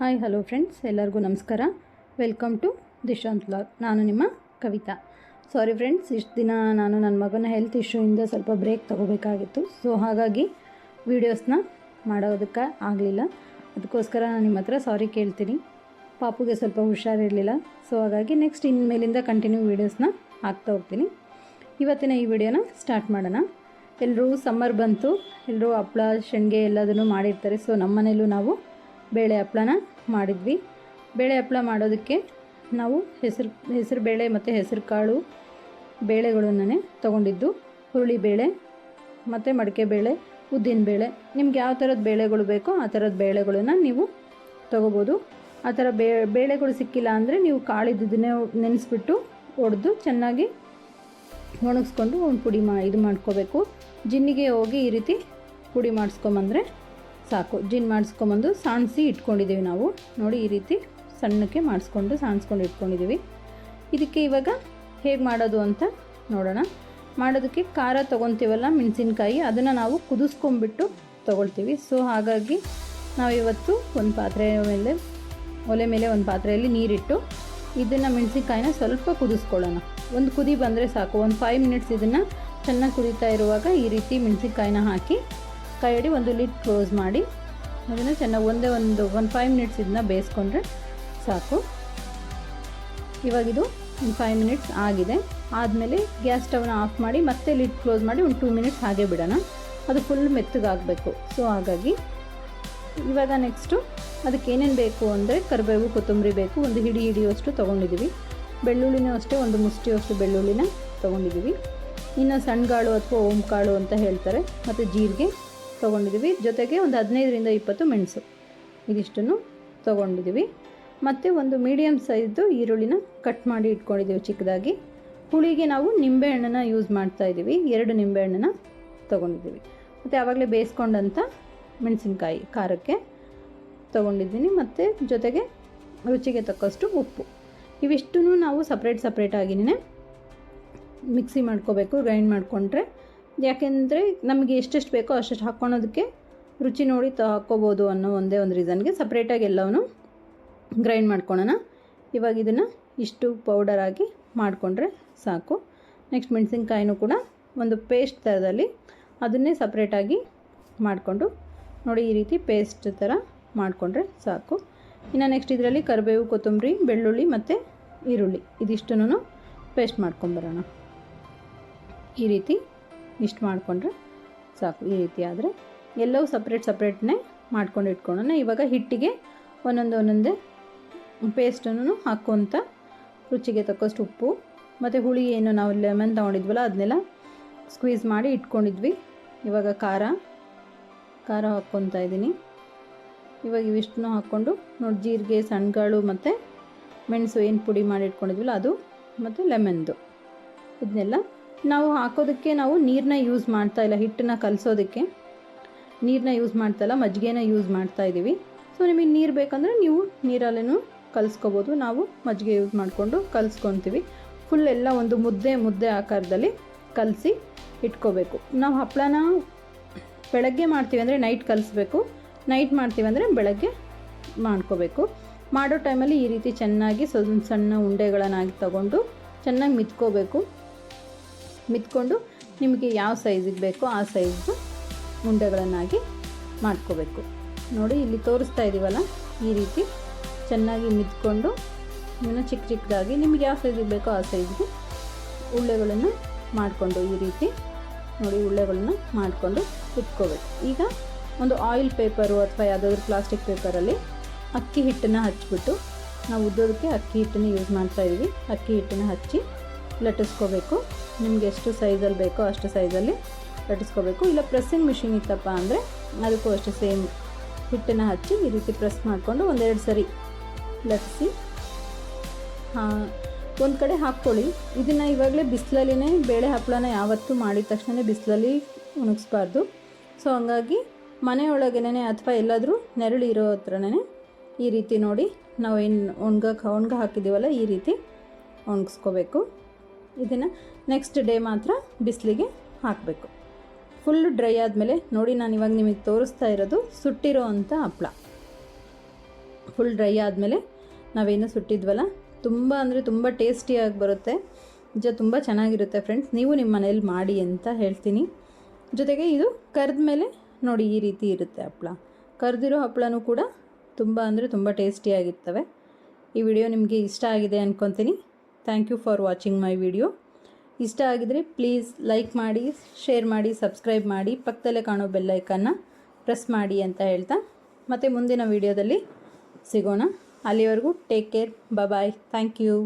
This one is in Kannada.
ಹಾಯ್ ಹಲೋ ಫ್ರೆಂಡ್ಸ್, ಎಲ್ಲರಿಗೂ ನಮಸ್ಕಾರ. Welcome to Dishant vlog. ನಾನು ನಿಮ್ಮ ಕವಿತಾ. ಸಾರಿ ಫ್ರೆಂಡ್ಸ್, ಇಷ್ಟು ದಿನ ನಾನು ನನ್ನ ಮಗನ ಹೆಲ್ತ್ ಇಶ್ಯೂಯಿಂದ ಸ್ವಲ್ಪ ಬ್ರೇಕ್ ತೊಗೋಬೇಕಾಗಿತ್ತು. ಸೊ ಹಾಗಾಗಿ ವೀಡಿಯೋಸ್ನ ಮಾಡೋದಕ್ಕೆ ಆಗಲಿಲ್ಲ. ಅದಕ್ಕೋಸ್ಕರ ನಾನು ನಿಮ್ಮ ಹತ್ರ ಸಾರಿ ಕೇಳ್ತೀನಿ. ಪಾಪುಗೆ ಸ್ವಲ್ಪ ಹುಷಾರಿರಲಿಲ್ಲ. ಸೊ ಹಾಗಾಗಿ ನೆಕ್ಸ್ಟ್ ಇನ್ಮೇಲಿಂದ ಕಂಟಿನ್ಯೂ ವೀಡಿಯೋಸ್ನ ಹಾಕ್ತಾ ಹೋಗ್ತೀನಿ. ಇವತ್ತಿನ ಈ ವಿಡಿಯೋನ ಸ್ಟಾರ್ಟ್ ಮಾಡೋಣ. ಎಲ್ಲರೂ ಸಮ್ಮರ್ ಬಂತು, ಎಲ್ಲರೂ ಹಪ್ಪಳ ಶೆಂಗೆ ಎಲ್ಲದನ್ನು ಮಾಡಿರ್ತಾರೆ. ಸೊ ನಮ್ಮ ಮನೇಲೂ ನಾವು ಬೇಳೆ ಹಪ್ಪಳನ ಮಾಡಿದ್ವಿ. ಬೇಳೆ ಹಪ್ಪಳ ಮಾಡೋದಕ್ಕೆ ನಾವು ಹೆಸರು ಬೇಳೆ ಮತ್ತು ಹೆಸರು ಕಾಳು ಬೇಳೆಗಳನ್ನೇ ತೊಗೊಂಡಿದ್ದು. ಹುರುಳಿ ಬೇಳೆ ಮತ್ತು ಮಡಿಕೆ ಬೇಳೆ, ಉದ್ದಿನ ಬೇಳೆ, ನಿಮ್ಗೆ ಯಾವ ಥರದ ಬೇಳೆಗಳು ಬೇಕೋ ಆ ಥರದ ಬೇಳೆಗಳನ್ನು ನೀವು ತೊಗೋಬೋದು. ಆ ಥರ ಬೇಳೆಗಳು ಸಿಕ್ಕಿಲ್ಲ ಅಂದರೆ ನೀವು ಕಾಳಿದ್ದನ್ನೇ ನೆನೆಸ್ಬಿಟ್ಟು ಒಡೆದು ಚೆನ್ನಾಗಿ ಒಣಗಿಸ್ಕೊಂಡು ಒಂದು ಪುಡಿ ಇದು ಮಾಡ್ಕೋಬೇಕು. ಜಿನ್ನಿಗೆ ಹೋಗಿ ಈ ರೀತಿ ಪುಡಿ ಮಾಡಿಸ್ಕೊಂಬಂದರೆ ಸಾಕು. ಜಿನ್ ಮಾಡಿಸ್ಕೊಂಬಂದು ಸಾಣಿಸಿ ಇಟ್ಕೊಂಡಿದ್ದೀವಿ ನಾವು. ನೋಡಿ, ಈ ರೀತಿ ಸಣ್ಣಕ್ಕೆ ಸಾಣಿಸ್ಕೊಂಡು ಇಟ್ಕೊಂಡಿದ್ದೀವಿ. ಇದಕ್ಕೆ ಇವಾಗ ಹೇಗೆ ಮಾಡೋದು ಅಂತ ನೋಡೋಣ. ಮಾಡೋದಕ್ಕೆ ಖಾರ ತೊಗೊತೀವಲ್ಲ, ಮೆಣಸಿನ್ಕಾಯಿ, ಅದನ್ನು ನಾವು ಕುದಿಸ್ಕೊಂಬಿಟ್ಟು ತೊಗೊಳ್ತೀವಿ. ಸೊ ಹಾಗಾಗಿ ನಾವಿವತ್ತು ಒಲೆ ಮೇಲೆ ಒಂದು ಪಾತ್ರೆಯಲ್ಲಿ ನೀರಿಟ್ಟು ಇದನ್ನು ಮೆಣಸಿನ್ಕಾಯಿನ ಸ್ವಲ್ಪ ಕುದಿಸ್ಕೊಳ್ಳೋಣ. ಒಂದು ಕುದಿ ಬಂದರೆ ಸಾಕು. ಒಂದು 5 ಮಿನಿಟ್ಸ್ ಇದನ್ನು ಚೆನ್ನಾಗಿ ಕುದೀತಾ ಇರುವಾಗ ಈ ರೀತಿ ಮೆಣಸಿನ್ಕಾಯಿನ ಹಾಕಿ ಕೈ ಹಿಡಿ ಒಂದು ಲಿಡ್ ಕ್ಲೋಸ್ ಮಾಡಿ ಅದನ್ನು ಚೆನ್ನಾಗಿ ಒಂದು 5 ಮಿನಿಟ್ಸ್ ಇದನ್ನ ಬೇಯಿಸ್ಕೊಂಡ್ರೆ ಸಾಕು. ಇವಾಗಿದು ಒಂದು 5 ಮಿನಿಟ್ಸ್ ಆಗಿದೆ. ಆದಮೇಲೆ ಗ್ಯಾಸ್ ಸ್ಟವ್ನ ಆಫ್ ಮಾಡಿ ಮತ್ತೆ ಲಿಡ್ ಕ್ಲೋಸ್ ಮಾಡಿ ಒಂದು 2 ಮಿನಿಟ್ಸ್ ಹಾಗೆ ಬಿಡೋಣ. ಅದು ಫುಲ್ ಮೆತ್ತಗಾಗಬೇಕು. ಸೊ ಹಾಗಾಗಿ ಇವಾಗ ನೆಕ್ಸ್ಟು ಅದಕ್ಕೆ ಏನೇನು ಬೇಕು ಅಂದರೆ ಕರಿಬೇವು, ಕೊತ್ತಂಬರಿ ಬೇಕು. ಒಂದು ಹಿಡಿಯುವಷ್ಟು ತೊಗೊಂಡಿದ್ದೀವಿ. ಬೆಳ್ಳುಳ್ಳಿನೂ ಅಷ್ಟೇ, ಒಂದು ಮುಷ್ಟಿಯಷ್ಟು ಬೆಳ್ಳುಳ್ಳಿನ ತೊಗೊಂಡಿದ್ದೀವಿ. ಇನ್ನು ಸಣ್ಣಗಾಳು ಅಥವಾ ಓಂಕಾಳು ಅಂತ ಹೇಳ್ತಾರೆ, ಮತ್ತು ಜೀರಿಗೆ ತೊಗೊಂಡಿದ್ದೀವಿ. ಜೊತೆಗೆ ಒಂದು 15ರಿಂದ 20 ಮೆಣಸು, ಇದಿಷ್ಟನ್ನು ತೊಗೊಂಡಿದ್ದೀವಿ. ಮತ್ತು ಒಂದು ಮೀಡಿಯಮ್ ಸೈಜ್ದು ಈರುಳ್ಳಿನ ಕಟ್ ಮಾಡಿ ಇಟ್ಕೊಂಡಿದ್ದೀವಿ ಚಿಕ್ಕದಾಗಿ. ಹುಳಿಗೆ ನಾವು ನಿಂಬೆಹಣ್ಣನ್ನು ಯೂಸ್ ಮಾಡ್ತಾಯಿದ್ದೀವಿ. 2 ನಿಂಬೆಹಣ್ಣನ್ನು ತೊಗೊಂಡಿದ್ದೀವಿ. ಮತ್ತು ಆವಾಗಲೇ ಬೇಯಿಸ್ಕೊಂಡಂಥ ಮೆಣಸಿನ್ಕಾಯಿ ಖಾರಕ್ಕೆ ತೊಗೊಂಡಿದ್ದೀನಿ. ಮತ್ತು ಜೊತೆಗೆ ರುಚಿಗೆ ತಕ್ಕಷ್ಟು ಉಪ್ಪು. ಇವಿಷ್ಟೂ ನಾವು ಸಪ್ರೇಟಾಗಿಯೇ ಮಿಕ್ಸಿ ಮಾಡ್ಕೋಬೇಕು, ಗ್ರೈಂಡ್ ಮಾಡಿಕೊಂಡ್ರೆ. ಯಾಕೆಂದರೆ ನಮಗೆ ಎಷ್ಟೆಷ್ಟು ಬೇಕೋ ಅಷ್ಟು ಹಾಕ್ಕೊಳೋದಕ್ಕೆ ರುಚಿ ನೋಡಿ ಹಾಕ್ಕೋಬೋದು ಅನ್ನೋ ಒಂದೇ ಒಂದು ರೀಸನ್ಗೆ ಸಪ್ರೇಟಾಗಿ ಎಲ್ಲವೂ ಗ್ರೈಂಡ್ ಮಾಡ್ಕೊಳ್ಳೋಣ. ಇವಾಗ ಇದನ್ನು ಇಷ್ಟು ಪೌಡರಾಗಿ ಮಾಡಿಕೊಂಡ್ರೆ ಸಾಕು. ನೆಕ್ಸ್ಟ್ ಮೆಣಸಿನ್ಕಾಯಿನೂ ಕೂಡ ಒಂದು ಪೇಸ್ಟ್ ಥರದಲ್ಲಿ ಅದನ್ನೇ ಸಪ್ರೇಟಾಗಿ ಮಾಡಿಕೊಂಡು ನೋಡಿ, ಈ ರೀತಿ ಪೇಸ್ಟ್ ಥರ ಮಾಡಿಕೊಂಡ್ರೆ ಸಾಕು. ಇನ್ನು ನೆಕ್ಸ್ಟ್ ಇದರಲ್ಲಿ ಕರಿಬೇವು, ಕೊತ್ತಂಬರಿ, ಬೆಳ್ಳುಳ್ಳಿ ಮತ್ತು ಈರುಳ್ಳಿ ಇದಿಷ್ಟನ್ನು ಪೇಸ್ಟ್ ಮಾಡ್ಕೊಂಬರೋಣ. ಈ ರೀತಿ ಇಷ್ಟು ಮಾಡಿಕೊಂಡ್ರೆ ಸಾಕು. ಈ ರೀತಿ ಆದರೆ ಎಲ್ಲವೂ ಸಪ್ರೇಟ್ನೇ ಮಾಡ್ಕೊಂಡು ಇಟ್ಕೊಳ್ಳೋಣ. ಇವಾಗ ಹಿಟ್ಟಿಗೆ ಒಂದೊಂದೇ ಪೇಸ್ಟನ್ನು ಹಾಕ್ಕೊತ ರುಚಿಗೆ ತಕ್ಕಷ್ಟು ಉಪ್ಪು ಮತ್ತು ಹುಳಿ ಏನು ನಾವು ಲೆಮನ್ ತೊಗೊಂಡಿದ್ವಲ್ಲ ಅದನ್ನೆಲ್ಲ ಸ್ಕ್ವೀಸ್ ಮಾಡಿ ಇಟ್ಕೊಂಡಿದ್ವಿ. ಇವಾಗ ಖಾರ ಹಾಕ್ಕೊತಾ ಇದ್ದೀನಿ. ಇವಾಗ ಇವಿಷ್ಟನ್ನು ಹಾಕ್ಕೊಂಡು ನೋಡಿ, ಜೀರಿಗೆ, ಸಣ್ಣಗಾಳು ಮತ್ತು ಮೆಣಸು ಏನು ಪುಡಿ ಮಾಡಿ ಇಟ್ಕೊಂಡಿದ್ವಲ್ಲ ಅದು, ಮತ್ತು ಲೆಮನ್ದು, ಇದನ್ನೆಲ್ಲ ನಾವು ಹಾಕೋದಕ್ಕೆ ನಾವು ನೀರನ್ನ ಯೂಸ್ ಮಾಡ್ತಾಯಿಲ್ಲ. ಹಿಟ್ಟನ್ನ ಕಲಸೋದಕ್ಕೆ ನೀರನ್ನ ಯೂಸ್ ಮಾಡ್ತಾಯಿಲ್ಲ, ಮಜ್ಜಿಗೆನ ಯೂಸ್ ಮಾಡ್ತಾಯಿದ್ದೀವಿ. ಸೊ ನಿಮಗೆ ನೀರು ಬೇಕಂದರೆ ನೀವು ನೀರಲ್ಲೂ ಕಲಿಸ್ಕೋಬೋದು. ನಾವು ಮಜ್ಜಿಗೆ ಯೂಸ್ ಮಾಡಿಕೊಂಡು ಕಲಿಸ್ಕೊತೀವಿ. ಫುಲ್ ಎಲ್ಲ ಒಂದು ಮುದ್ದೆ ಆಕಾರದಲ್ಲಿ ಕಲಸಿ ಇಟ್ಕೋಬೇಕು. ನಾವು ಹಪ್ಪಳನ ಬೆಳಗ್ಗೆ ಮಾಡ್ತೀವಿ ಅಂದರೆ ನೈಟ್ ಕಲಿಸ್ಬೇಕು, ನೈಟ್ ಮಾಡ್ತೀವಿ ಅಂದರೆ ಬೆಳಗ್ಗೆ ಮಾಡ್ಕೋಬೇಕು. ಮಾಡೋ ಟೈಮಲ್ಲಿ ಈ ರೀತಿ ಚೆನ್ನಾಗಿ ಸಣ್ಣ ಉಂಡೆಗಳನ್ನಾಗಿ ತಗೊಂಡು ಚೆನ್ನಾಗಿ ಮಿತ್ಕೊಂಡು ನಿಮಗೆ ಯಾವ ಸೈಜಿಗೆ ಬೇಕೋ ಆ ಸೈಜ್ದು ಉಂಡೆಗಳನ್ನಾಗಿ ಮಾಡ್ಕೋಬೇಕು. ನೋಡಿ, ಇಲ್ಲಿ ತೋರಿಸ್ತಾ ಇದ್ದೀವಲ್ಲ, ಈ ರೀತಿ ಚೆನ್ನಾಗಿ ಮಿತ್ಕೊಂಡು ಇನ್ನೂ ಚಿಕ್ಕದಾಗಿ ನಿಮಗೆ ಯಾವ ಸೈಜಿಗೆ ಬೇಕೋ ಆ ಸೈಜ್ಗೆ ಉಳ್ಳೆಗಳನ್ನು ಮಾಡಿಕೊಂಡು ಈ ರೀತಿ ನೋಡಿ ಉಳ್ಳೆಗಳನ್ನು ಮಾಡಿಕೊಂಡು ಇಟ್ಕೋಬೇಕು. ಈಗ ಒಂದು ಆಯಿಲ್ ಪೇಪರು ಅಥವಾ ಯಾವುದಾದ್ರೂ ಪ್ಲಾಸ್ಟಿಕ್ ಪೇಪರಲ್ಲಿ ಅಕ್ಕಿ ಹಿಟ್ಟನ್ನು ಹಚ್ಚಿಬಿಟ್ಟು, ನಾವು ಉದ್ದೋದಕ್ಕೆ ಅಕ್ಕಿ ಹಿಟ್ಟನ್ನು ಯೂಸ್ ಮಾಡ್ತಾಯಿದ್ದೀವಿ. ಅಕ್ಕಿ ಹಿಟ್ಟನ್ನು ಹಚ್ಚಿ ಲಟ್ಟಿಸ್ಕೋಬೇಕು. ನಿಮಗೆ ಎಷ್ಟು ಸೈಜಲ್ಲಿ ಬೇಕೋ ಅಷ್ಟು ಸೈಜಲ್ಲಿ ಲಟ್ಟಿಸ್ಕೋಬೇಕು. ಇಲ್ಲ ಪ್ರೆಸ್ಸಿಂಗ್ ಮಿಷಿನ್ ಇತ್ತಪ್ಪ ಅಂದರೆ ಅದಕ್ಕೂ ಅಷ್ಟು ಸೇಮ್ ಹಿಟ್ಟನ್ನು ಹಚ್ಚಿ ಈ ರೀತಿ ಪ್ರೆಸ್ ಮಾಡಿಕೊಂಡು 1-2 ಸರಿ ಲಟ್ಟಿಸಿ ಒಂದು ಕಡೆ ಹಾಕ್ಕೊಳ್ಳಿ. ಇದನ್ನು ಇವಾಗಲೇ ಬಿಸಿಲಲ್ಲಿನೇ ಬೇಳೆ ಹಪ್ಪಳನ ಯಾವತ್ತೂ ಮಾಡಿದ ತಕ್ಷಣ ಬಿಸಿಲಲ್ಲಿ ಒಣಗಿಸ್ಬಾರ್ದು. ಸೊ ಹಂಗಾಗಿ ಮನೆಯೊಳಗೇನೆ ಅಥವಾ ಎಲ್ಲಾದರೂ ನೆರಳು ಇರೋ ಹತ್ರನೇ ಈ ರೀತಿ ನೋಡಿ, ನಾವು ಏನು ಒಣಗ ಹಾಕಿದ್ದೀವಲ್ಲ ಈ ರೀತಿ ಒಣಗಿಸ್ಕೋಬೇಕು. ಇದನ್ನು ನೆಕ್ಸ್ಟ್ ಡೇ ಮಾತ್ರ ಬಿಸಿಲಿಗೆ ಹಾಕಬೇಕು. ಫುಲ್ ಡ್ರೈ ಆದಮೇಲೆ ನೋಡಿ, ನಾನು ಇವಾಗ ನಿಮಗೆ ತೋರಿಸ್ತಾ ಇರೋದು ಸುಟ್ಟಿರೋ ಅಂಥ ಹಪ್ಪಳ. ಫುಲ್ ಡ್ರೈ ಆದಮೇಲೆ ನಾವೇನು ಸುಟ್ಟಿದ್ವಲ್ಲ ತುಂಬ ಅಂದರೆ ತುಂಬ ಟೇಸ್ಟಿಯಾಗಿ ಬರುತ್ತೆ. ತುಂಬ ಚೆನ್ನಾಗಿರುತ್ತೆ ಫ್ರೆಂಡ್ಸ್. ನೀವು ನಿಮ್ಮ ಮನೇಲಿ ಮಾಡಿ ಅಂತ ಹೇಳ್ತೀನಿ. ಜೊತೆಗೆ ಇದು ಕರೆದ ಮೇಲೆ ನೋಡಿ ಈ ರೀತಿ ಇರುತ್ತೆ ಹಪ್ಪಳ. ಕರೆದಿರೋ ಹಪ್ಪಳನೂ ಕೂಡ ತುಂಬ ಅಂದರೆ ತುಂಬ ಟೇಸ್ಟಿಯಾಗಿರ್ತವೆ. ಈ ವಿಡಿಯೋ ನಿಮಗೆ ಇಷ್ಟ ಆಗಿದೆ ಅಂದ್ಕೊತೀನಿ. Thank you for watching my video. ಇಷ್ಟ ಆಗಿದರೆ ಪ್ಲೀಸ್ ಲೈಕ್ ಮಾಡಿ, ಶೇರ್ ಮಾಡಿ, ಸಬ್ಸ್ಕ್ರೈಬ್ ಮಾಡಿ, ಪಕ್ಕದಲ್ಲೇ ಕಾಣೋ ಬೆಲ್ ಐಕನ್ನ ಪ್ರೆಸ್ ಮಾಡಿ ಅಂತ ಹೇಳ್ತಾ ಮತ್ತೆ ಮುಂದಿನ ವಿಡಿಯೋದಲ್ಲಿ ಸಿಗೋಣ. ಅಲ್ಲಿವರೆಗೂ take care, bye. Thank you.